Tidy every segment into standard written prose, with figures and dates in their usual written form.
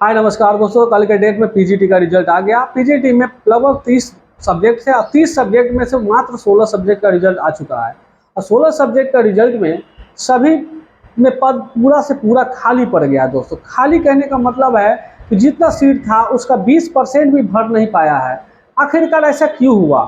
हाय नमस्कार दोस्तों, कल के डेट में पीजीटी का रिजल्ट आ गया। पीजीटी में लगभग 30 सब्जेक्ट थे और 30 सब्जेक्ट में से मात्र 16 सब्जेक्ट का रिजल्ट आ चुका है। और 16 सब्जेक्ट का रिजल्ट में सभी में पद पूरा से पूरा खाली पड़ गया। दोस्तों, खाली कहने का मतलब है कि जितना सीट था उसका 20% भी भर नहीं पाया है। आखिरकार ऐसा क्यों हुआ?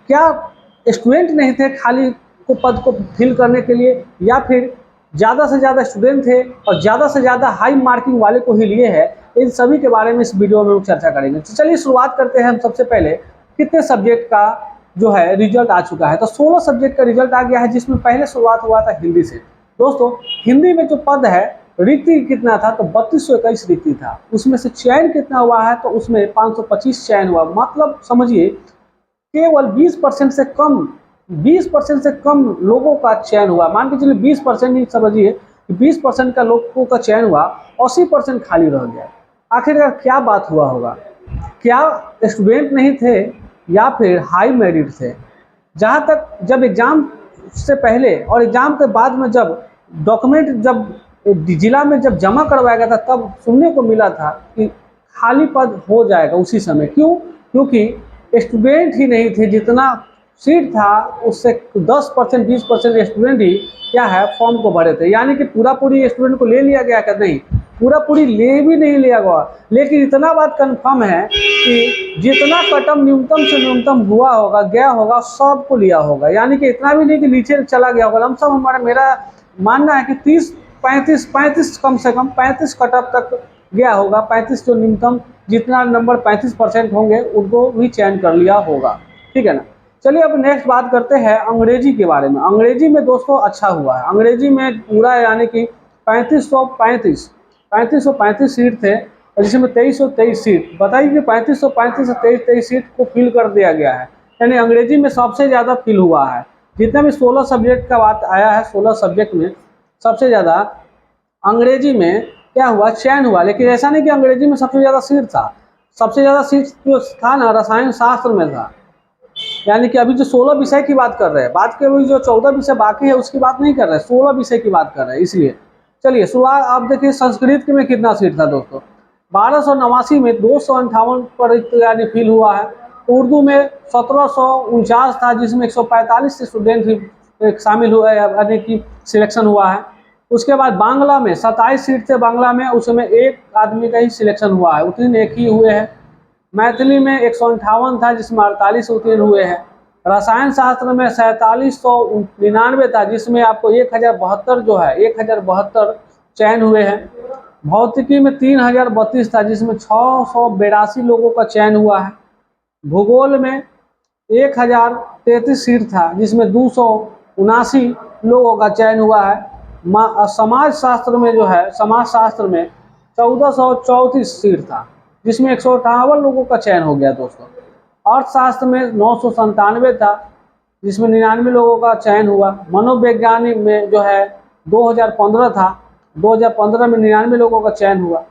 क्या स्टूडेंट नहीं थे खाली को पद को फिल करने के लिए, या फिर ज़्यादा से ज़्यादा स्टूडेंट थे और ज़्यादा से ज़्यादा हाई मार्किंग वाले को ही लिए है? इन सभी के बारे में इस वीडियो में चर्चा करेंगे। तो चलिए शुरुआत करते हैं। हम सबसे पहले कितने सब्जेक्ट का जो है रिजल्ट आ चुका है, तो 16 सब्जेक्ट का रिजल्ट आ गया है, जिसमें पहले शुरुआत हुआ था हिंदी से। दोस्तों, हिंदी में जो पद है रिक्ति कितना था, तो 3221 रिक्ति था। उसमें से चयन कितना हुआ है, तो उसमें 525 चयन हुआ। मतलब समझिए केवल 20% से कम लोगों का चयन हुआ। मान के चलिए 20% ही समझिए, 20% का लोगों का चयन हुआ, 80% खाली रह गया। आखिरकार क्या बात हुआ होगा? क्या स्टूडेंट नहीं थे या फिर हाई मेरिट थे? जहाँ तक जब एग्ज़ाम से पहले और एग्ज़ाम के बाद में जब डॉक्यूमेंट जब जिला में जब जमा करवाया गया था, तब सुनने को मिला था कि खाली पद हो जाएगा उसी समय। क्यों? क्योंकि स्टूडेंट ही नहीं थे। जितना सीट था उससे 10% 20% स्टूडेंट ही क्या है फॉर्म को भरे थे। यानी कि पूरा पूरी स्टूडेंट को ले लिया गया क्या? नहीं, पूरा पूरी ले भी नहीं लिया गया। लेकिन इतना बात कंफर्म है कि जितना कटम न्यूनतम से न्यूनतम हुआ होगा, गया होगा, सबको लिया होगा। यानी कि इतना भी नहीं कि नीचे चला गया होगा। लमसम हमारा मेरा मानना है कि 35 कम से कम 35 कटअप तक गया होगा। 35 जो न्यूनतम जितना नंबर 35% होंगे उनको भी चयन कर लिया होगा। ठीक है ना। चलिए अब नेक्स्ट बात करते हैं अंग्रेजी के बारे में। अंग्रेजी में दोस्तों अच्छा हुआ है। अंग्रेजी में पूरा यानी कि 3535 सीट थे, और जिसमें 2323 सीट। बताइए कि 3535 से 2323 सीट को फिल कर दिया गया है। यानी अंग्रेजी में सबसे ज़्यादा फिल हुआ है। जितना भी 16 सब्जेक्ट का बात आया है, 16 सब्जेक्ट में सबसे ज़्यादा अंग्रेजी में क्या हुआ, चयन हुआ। लेकिन ऐसा नहीं कि अंग्रेजी में सबसे ज़्यादा सीट था। सबसे ज़्यादा सीट जो था ना, रसायन शास्त्र में था। यानी कि अभी जो 16 विषय की बात कर रहे हैं, बात के अभी जो 14 विषय बाकी है उसकी बात नहीं कर रहे हैं, 16 विषय की बात कर रहे हैं। इसलिए चलिए शुरुआत आप देखिए संस्कृत में कितना सीट था दोस्तों। 1289 में 258 पर यानी फिल हुआ है। उर्दू में 1749 था, जिसमें 145 स्टूडेंट ही शामिल हुए यानी कि सिलेक्शन हुआ है। उसके बाद बांग्ला में 27 सीट थे बांग्ला में, उसमें एक आदमी का ही सिलेक्शन हुआ है, उत्तीर्ण एक ही हुए हैं। मैथिली में 158 था, जिसमें 48 उत्तीर्ण हुए हैं। रसायन शास्त्र में 4799 था, जिसमें आपको 1072 जो है 1072 चयन हुए हैं। भौतिकी में 3032 था, जिसमें 682 लोगों का चयन हुआ है। भूगोल में 1033 सीट था, जिसमें 279 लोगों का चयन हुआ है। समाज शास्त्र में जो है समाज शास्त्र में 1434 सीट था, जिसमें 158 लोगों का चयन हो गया दोस्तों। अर्थशास्त्र में 997 था, जिसमें 99 लोगों का चयन हुआ। मनोवैज्ञानिक में जो है 2015 था, 2015 में 99 लोगों का चयन हुआ।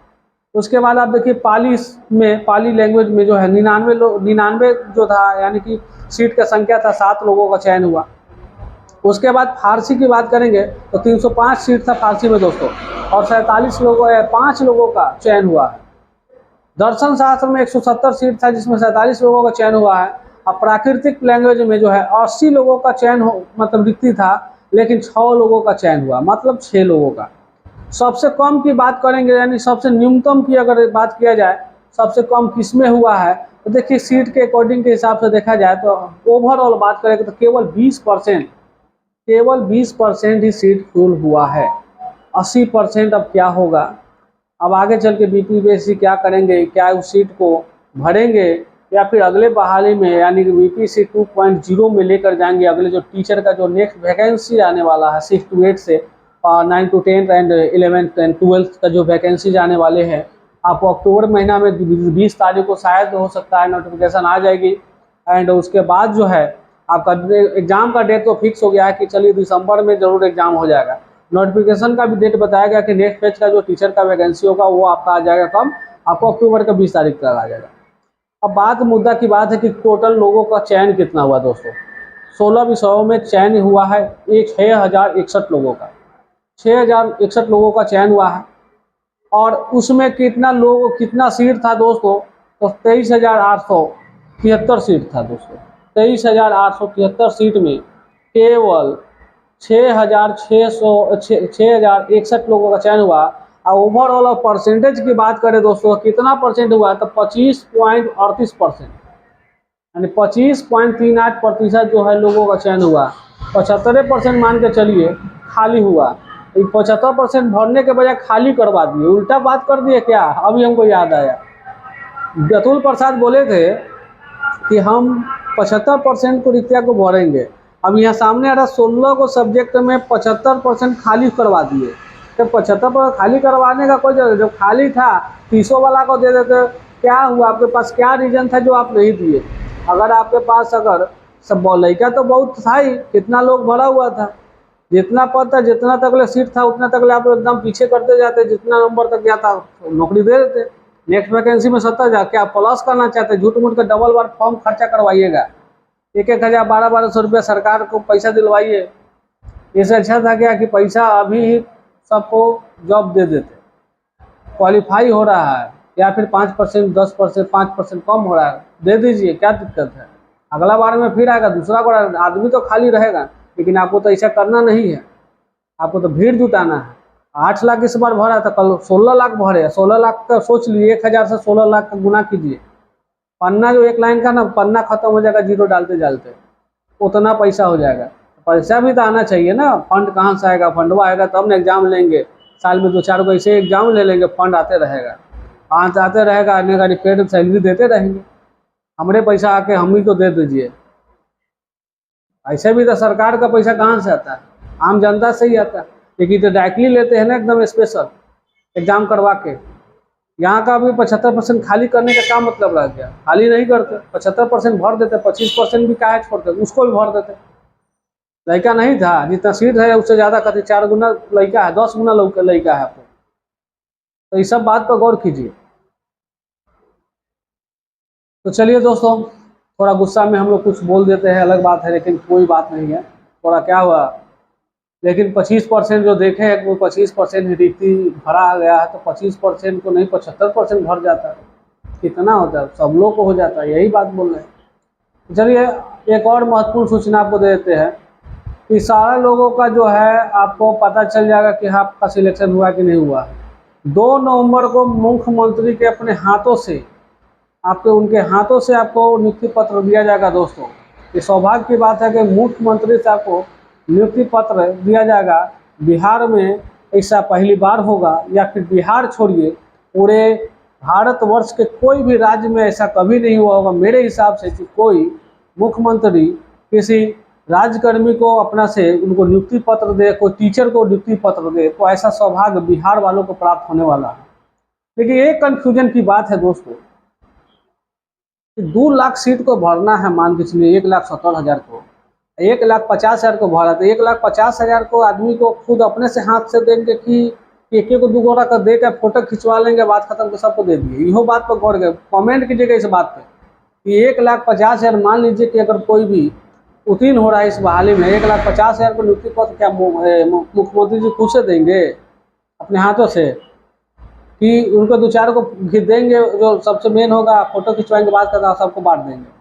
उसके बाद आप देखिए पाली लैंग्वेज में जो है 99 जो था, यानी कि सीट का संख्या था, 7 लोगों का चयन हुआ। उसके बाद फारसी की बात करेंगे तो 305 सीट था फारसी में दोस्तों, और 5 लोगों का चयन हुआ है। दर्शन शास्त्र में 170 सीट था, जिसमें 47 लोगों का चयन हुआ है। और प्राकृतिक लैंग्वेज में जो है 80 लोगों का चयन मतलब रिक्ति था, लेकिन 6 लोगों का चयन हुआ, मतलब 6 लोगों का। सबसे कम की बात करेंगे, यानी सबसे न्यूनतम की अगर बात किया जाए, सबसे कम किसमें हुआ है, तो देखिए सीट के अकॉर्डिंग के हिसाब से देखा जाए तो ओवरऑल बात करेंगे तो केवल 20% ही सीट फुल हुआ है। 80% अब क्या होगा? अब आगे चल के बीपीएससी क्या करेंगे? क्या उस सीट को भरेंगे या फिर अगले बहाली में यानी कि बीपीएससी 2.0 में लेकर जाएंगे? अगले जो टीचर का जो नेक्स्ट वैकेंसी आने वाला है 6 to 8 से 9 to 10 and 11th and 12th का जो वैकेंसी आने वाले हैं, आपको अक्टूबर महीना में 20 तारीख को शायद हो सकता है नोटिफिकेशन आ जाएगी। एंड उसके बाद जो है आपका एग्ज़ाम का डेट तो फिक्स हो गया है कि चलिए दिसंबर में ज़रूर एग्ज़ाम हो जाएगा। नोटिफिकेशन का भी डेट बताया गया कि नेक्स्ट फेज का जो टीचर का वैकेंसी होगा वो आपका आ जाएगा कब? आपको अक्टूबर का 20 तारीख तक आ जाएगा। अब मुद्दा की बात है कि टोटल लोगों का चयन कितना हुआ दोस्तों। 16 विषयों में चयन हुआ है 6061 लोगों का। 6061 लोगों का चयन हुआ है। और उसमें कितना सीट था दोस्तों, तो 23,873 सीट था दोस्तों। 23,873 सीट में केवल 6,61 लोगों का चयन हुआ। और ओवरऑल परसेंटेज की बात करें दोस्तों, कितना परसेंट हुआ, तो 25.38%, यानी 25.38% जो है लोगों का चयन हुआ। 75% मान के चलिए खाली हुआ। 75% भरने के बजाय खाली करवा दिए, उल्टा बात कर दिए क्या। अभी हमको याद आया, अतुल प्रसाद बोले थे कि हम 75% को रिक्तिया को भरेंगे। अब यहाँ सामने आ रहा 16 को सब्जेक्ट में 75% खाली करवा दिए। तो 75% खाली करवाने का कोई जरूरत, जब खाली था 30 वाला को दे देते। क्या हुआ, आपके पास क्या रीजन था जो आप नहीं दिए। अगर आपके पास अगर सब लड़का तो बहुत था ही, कितना लोग भरा हुआ था, जितना पद था जितना तक सीट था उतना तक आप एकदम पीछे करते जाते, जितना नंबर तक गया था नौकरी दे देते। नेक्स्ट वैकेंसी में 70 जा क्या प्लस करना चाहते, झूठ मूठ का डबल बार फॉर्म खर्चा करवाइएगा, 1,000 1200 रुपया सरकार को पैसा दिलवाइए। इससे अच्छा था क्या कि पैसा अभी ही सबको जॉब दे देते। क्वालिफाई हो रहा है या फिर 5%, 10%, 5% कम हो रहा है, दे दीजिए, क्या दिक्कत है। अगला बार में फिर आएगा दूसरा बार, आदमी तो खाली रहेगा, लेकिन आपको तो ऐसा करना नहीं है। आपको तो भीड़ जुटाना है। 8 लाख इस बार भरा था, कल 16 लाख भरे। 16 लाख का सोच लिए, 1,000 से 16 लाख का गुना कीजिए। पन्ना जो एक लाइन का ना, पन्ना खत्म हो जाएगा जीरो डालते डालते, उतना पैसा हो जाएगा। पैसा भी तो आना चाहिए ना, फंड कहाँ से आएगा, फंडवा आएगा तब ना एग्जाम लेंगे। साल में 2-4 को ऐसे एग्जाम ले लेंगे, फंड आते रहेगा, आते रहेगा, आने का पेड सैलरी देते रहेंगे। हमारे पैसा आके हम ही को दे दीजिए। ऐसे भी तो सरकार का पैसा कहाँ से आता है, आम जनता से ही आता है। लेकिन तो डायरेक्टली लेते हैं ना, एकदम स्पेशल एग्जाम करवा के। यहाँ का भी 75% खाली करने का क्या मतलब रह गया, खाली नहीं करते, 75% भर देते, 25% भी काहे छोड़ते, उसको भी भर देते। लड़का नहीं था, जितना सीट है उससे ज़्यादा कहते 4 गुना लड़का है, 10 गुना लड़का है आपको। तो इस सब बात पर गौर कीजिए। तो चलिए दोस्तों, थोड़ा गुस्सा में हम लोग कुछ बोल देते हैं, अलग बात है, लेकिन कोई बात नहीं है। थोड़ा क्या हुआ, लेकिन 25% जो देखे हैं वो 25% रिक्ति भरा गया है, तो 25% को नहीं 75% भर जाता है, कितना होता है, सब लोग को हो जाता है, यही बात बोल रहे हैं। चलिए एक और महत्वपूर्ण सूचना आपको दे देते हैं कि सारे लोगों का जो है आपको पता चल जाएगा कि हाँ आपका सिलेक्शन हुआ कि नहीं हुआ। 2 नवंबर को मुख्यमंत्री के अपने हाथों से उनके हाथों से आपको नियुक्ति पत्र दिया जाएगा दोस्तों। ये सौभाग्य की बात है कि मुख्यमंत्री से आपको नियुक्ति पत्र दिया जाएगा। बिहार में ऐसा पहली बार होगा, या फिर बिहार छोड़िए पूरे भारतवर्ष के कोई भी राज्य में ऐसा कभी नहीं हुआ होगा मेरे हिसाब से, कि कोई मुख्यमंत्री किसी राज्यकर्मी को अपना से उनको नियुक्ति पत्र दे, कोई टीचर को नियुक्ति पत्र दे। तो ऐसा सौभाग्य बिहार वालों को प्राप्त होने वाला है। लेकिन एक कन्फ्यूजन की बात है दोस्तों, 2 लाख सीट को भरना है, मान के चलिए 1,70,000 को, 1,50,000 को भरा, तो 1,50,000 को आदमी को खुद अपने से हाथ से देंगे कि एक को 2 गोरा का दे के फोटो खिंचवा लेंगे, बात खत्म, तो सबको दे दिए। इहो बात पर गौर कमेंट कीजिएगा इस बात पे कि 1,50,000, मान लीजिए कि अगर कोई भी उत्तीर्ण हो रहा है इस बहाली में, 1,50,000 को नियुक्ति पत्र क्या मुख्यमंत्री जी खुद से देंगे अपने हाथों से, कि उनको 2-4 को देंगे, जो सबसे मेन होगा फोटो खिंचवाएंगे, बात करना सबको बांट देंगे।